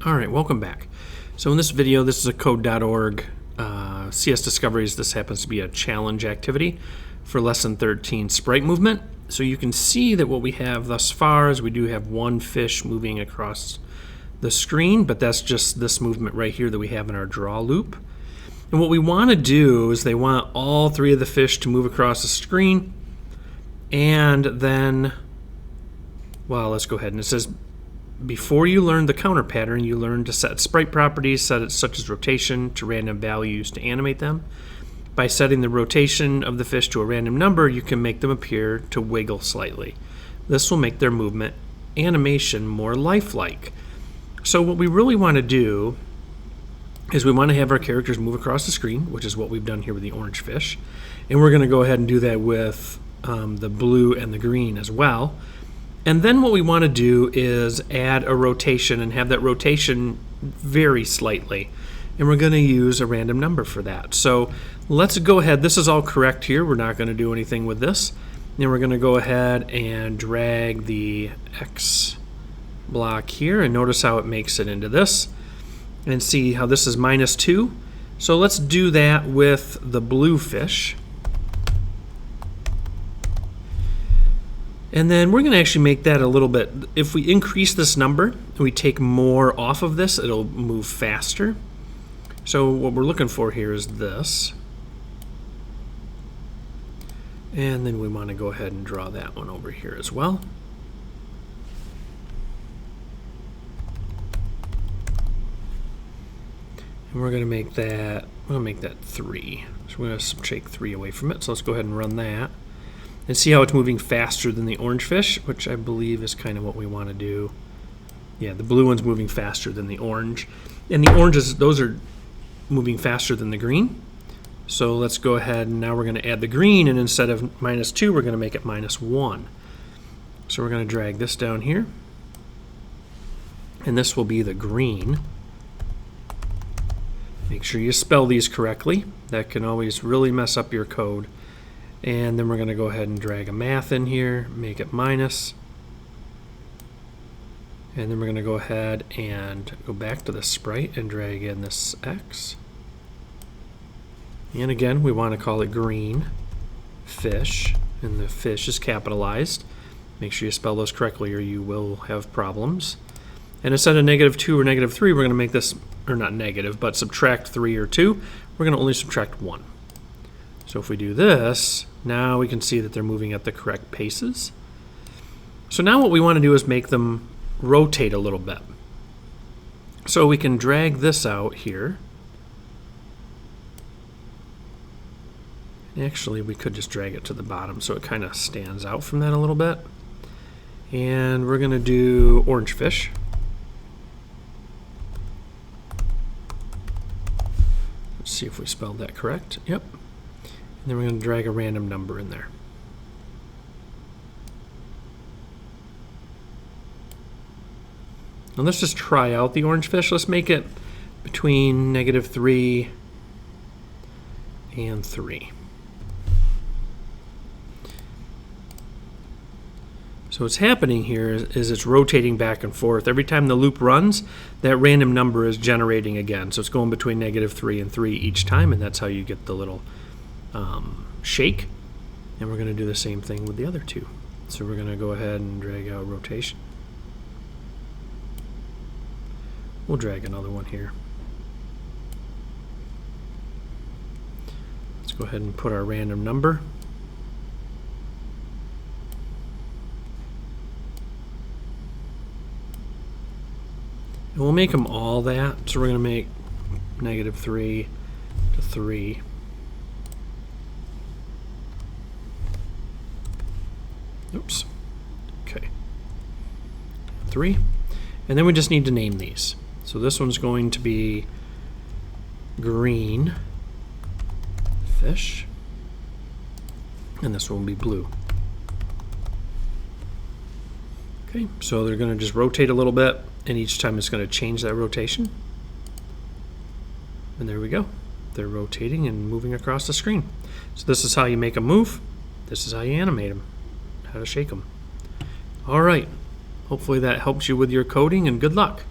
Alright, welcome back. So in this video, this is a code.org CS Discoveries. This happens to be a challenge activity for lesson 13 sprite movement. So you can see that what we have thus far is we do have one fish moving across the screen, but that's just this movement right here that we have in our draw loop. And what we want to do is they want all three of the fish to move across the screen, and then, well, let's go ahead, and it says before you learn the counter pattern, you learn to set sprite properties such as rotation to random values to animate them. By setting the rotation of the fish to a random number, you can make them appear to wiggle slightly. This will make their movement animation more lifelike. So what we really want to do is we want to have our characters move across the screen, which is what we've done here with the orange fish. And we're going to go ahead and do that with the blue and the green as well. And then what we want to do is add a rotation and have that rotation vary slightly. And we're going to use a random number for that. So let's go ahead. This is all correct here. We're not going to do anything with this. Then we're going to go ahead and drag the X block here. And notice how it makes it into this. And see how this is -2. So let's do that with the blue fish. And then we're going to actually make that a little bit, if we increase this number and we take more off of this, it'll move faster. So what we're looking for here is this. And then we want to go ahead and draw that one over here as well. And we're going to make that, 3. So we're going to take 3 away from it. So let's go ahead and run that. And see how it's moving faster than the orange fish, which I believe is kind of what we want to do. Yeah, the blue one's moving faster than the orange. And the oranges, those are moving faster than the green. So let's go ahead and now we're going to add the green, and instead of -2, we're going to make it -1. So we're going to drag this down here. And this will be the green. Make sure you spell these correctly. That can always really mess up your code. And then we're going to go ahead and drag a math in here, make it minus. And then we're going to go ahead and go back to the sprite and drag in this X. And again, we want to call it green fish, and the fish is capitalized. Make sure you spell those correctly or you will have problems. And instead of -2 or -3, we're going to make this, or not negative, but subtract 3 or 2. We're going to only subtract 1. So if we do this, now we can see that they're moving at the correct paces. So now what we want to do is make them rotate a little bit. So we can drag this out here. Actually, we could just drag it to the bottom so it kind of stands out from that a little bit. And we're going to do orange fish. Let's see if we spelled that correct. Yep. And then we're going to drag a random number in there. Now let's just try out the orange fish. Let's make it between -3 and 3. So what's happening here is it's rotating back and forth. Every time the loop runs, that random number is generating again. So it's going between -3 and 3 each time, and that's how you get the little shake. And we're going to do the same thing with the other two. So we're going to go ahead and drag out rotation. We'll drag another one here. Let's go ahead and put our random number. And we'll make them all that. So we're going to make -3 to 3. Oops. Okay. 3. And then we just need to name these. So this one's going to be green fish. And this one will be blue. Okay, so they're going to just rotate a little bit, and each time it's going to change that rotation. And there we go. They're rotating and moving across the screen. So this is how you make them move. This is how you animate them. How to shake them. All right. Hopefully that helps you with your coding, and good luck.